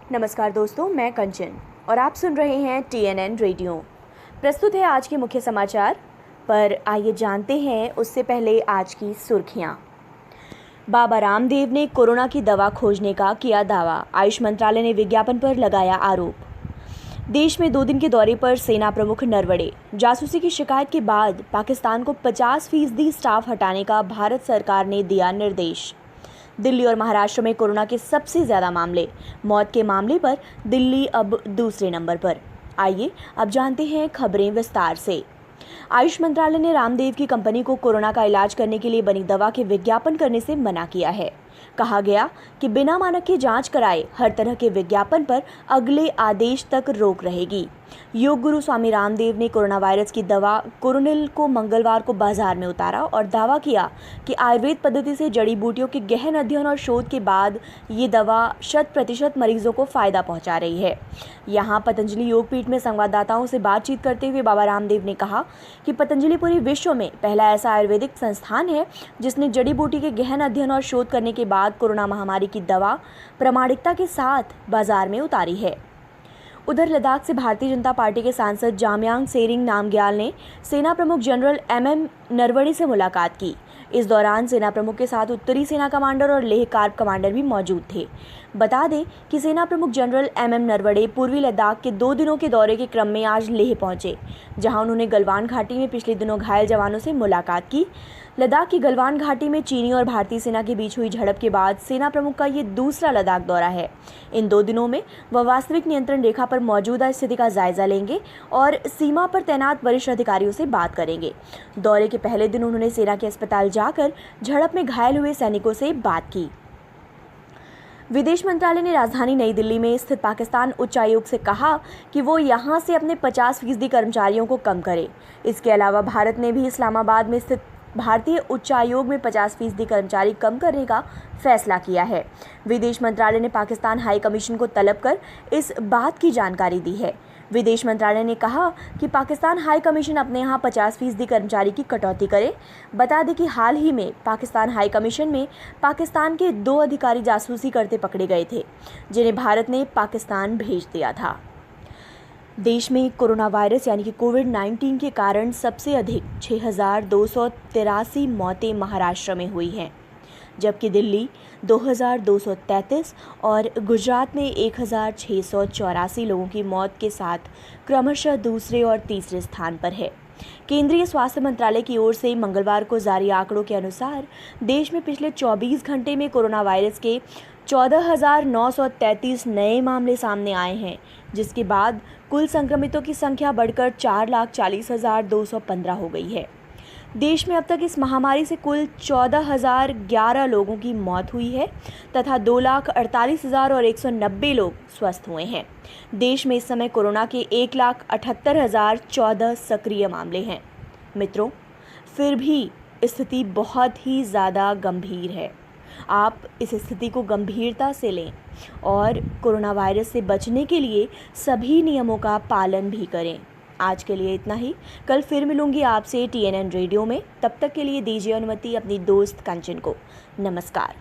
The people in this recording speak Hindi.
नमस्कार दोस्तों, मैं कंचन और आप सुन रहे हैं TNN रेडियो। प्रस्तुत है आज के मुख्य समाचार, पर आइए जानते हैं उससे पहले आज की सुर्खियां। बाबा रामदेव ने कोरोना की दवा खोजने का किया दावा, आयुष मंत्रालय ने विज्ञापन पर लगाया आरोप। देश में 2 दिन के दौरे पर सेना प्रमुख नरवणे, जासूसी की शिकायत के बाद पाकिस्तान को 50% स्टाफ हटाने का भारत सरकार ने दिया निर्देश। दिल्ली और महाराष्ट्र में कोरोना के सबसे ज़्यादा मामले, मौत के मामले पर दिल्ली अब दूसरे नंबर पर। आइए अब जानते हैं खबरें विस्तार से। आयुष मंत्रालय ने रामदेव की कंपनी को कोरोना का इलाज करने के लिए बनी दवा के विज्ञापन करने से मना किया है। कहा गया कि बिना मानक की जांच कराए हर तरह के विज्ञापन पर अगले आदेश तक रोक रहेगी। योग गुरु स्वामी रामदेव ने कोरोना वायरस की दवा कोरोनिल को मंगलवार को बाजार में उतारा और दावा किया कि आयुर्वेद पद्धति से जड़ी बूटियों के गहन अध्ययन और शोध के बाद ये दवा 100% मरीजों को फायदा पहुंचा रही है। यहाँ पतंजलि योगपीठ में संवाददाताओं से बातचीत करते हुए बाबा रामदेव ने कहा कि पतंजलि पूरे विश्व में पहला ऐसा आयुर्वेदिक संस्थान है जिसने जड़ी बूटी के गहन अध्ययन और शोध करने के बाद कोरोना महामारी की दवा प्रामाणिकता के साथ बाजार में उतारी है। उधर लद्दाख से भारतीय जनता पार्टी के सांसद जामयांग सेरिंग नामग्याल ने सेना प्रमुख जनरल MM नरवणे से मुलाकात की। इस दौरान सेना प्रमुख के साथ उत्तरी सेना कमांडर और लेह कार्प कमांडर भी मौजूद थे। बता दें कि सेना प्रमुख जनरल MM नरवणे पूर्वी लद्दाख के 2 दिनों के दौरे के क्रम में आज लेह पहुंचे, जहां उन्होंने गलवान घाटी में पिछले दिनों घायल जवानों से मुलाकात की। लद्दाख की गलवान घाटी में चीनी और भारतीय सेना के बीच हुई झड़प के बाद सेना प्रमुख का ये दूसरा लद्दाख दौरा है। इन 2 दिनों में वह वास्तविक नियंत्रण रेखा पर मौजूदा स्थिति का जायजा लेंगे और सीमा पर तैनात वरिष्ठ अधिकारियों से बात करेंगे। दौरे के पहले दिन उन्होंने सेना के अस्पताल जाकर झड़प में घायल हुए सैनिकों से बात की। विदेश मंत्रालय ने राजधानी नई दिल्ली में स्थित पाकिस्तान उच्चायोग से कहा कि वो यहां से अपने 50% कर्मचारियों को कम करे। इसके अलावा भारत ने भी इस्लामाबाद में स्थित भारतीय उच्चायोग में 50% कर्मचारी कम करने का फैसला किया है। विदेश मंत्रालय ने पाकिस्तान हाई कमीशन को तलब कर इस बात की जानकारी दी है। विदेश मंत्रालय ने कहा कि पाकिस्तान हाई कमीशन अपने यहाँ 50% कर्मचारी की कटौती करे। बता दें कि हाल ही में पाकिस्तान हाई कमीशन में पाकिस्तान के 2 अधिकारी जासूसी करते पकड़े गए थे, जिन्हें भारत ने पाकिस्तान भेज दिया था। देश में कोरोना वायरस यानी कि कोविड-19 के कारण सबसे अधिक 6,283 मौतें महाराष्ट्र में हुई हैं, जबकि दिल्ली 2,233 और गुजरात में 1,684 लोगों की मौत के साथ क्रमशः दूसरे और तीसरे स्थान पर है। केंद्रीय स्वास्थ्य मंत्रालय की ओर से मंगलवार को जारी आंकड़ों के अनुसार देश में पिछले 24 घंटे में कोरोना वायरस के 14,933 नए मामले सामने आए हैं, जिसके बाद कुल संक्रमितों की संख्या बढ़कर 4,40,215 हो गई है। देश में अब तक इस महामारी से कुल 14,011 लोगों की मौत हुई है तथा 2,48,190 लोग स्वस्थ हुए हैं। देश में इस समय कोरोना के 1,78,014 सक्रिय मामले हैं। मित्रों, फिर भी स्थिति बहुत ही ज़्यादा गंभीर है। आप इस स्थिति को गंभीरता से लें और कोरोना वायरस से बचने के लिए सभी नियमों का पालन भी करें। आज के लिए इतना ही। कल फिर मिलूंगी आपसे TNN रेडियो में। तब तक के लिए दीजिए अनुमति अपनी दोस्त कंचन को। नमस्कार।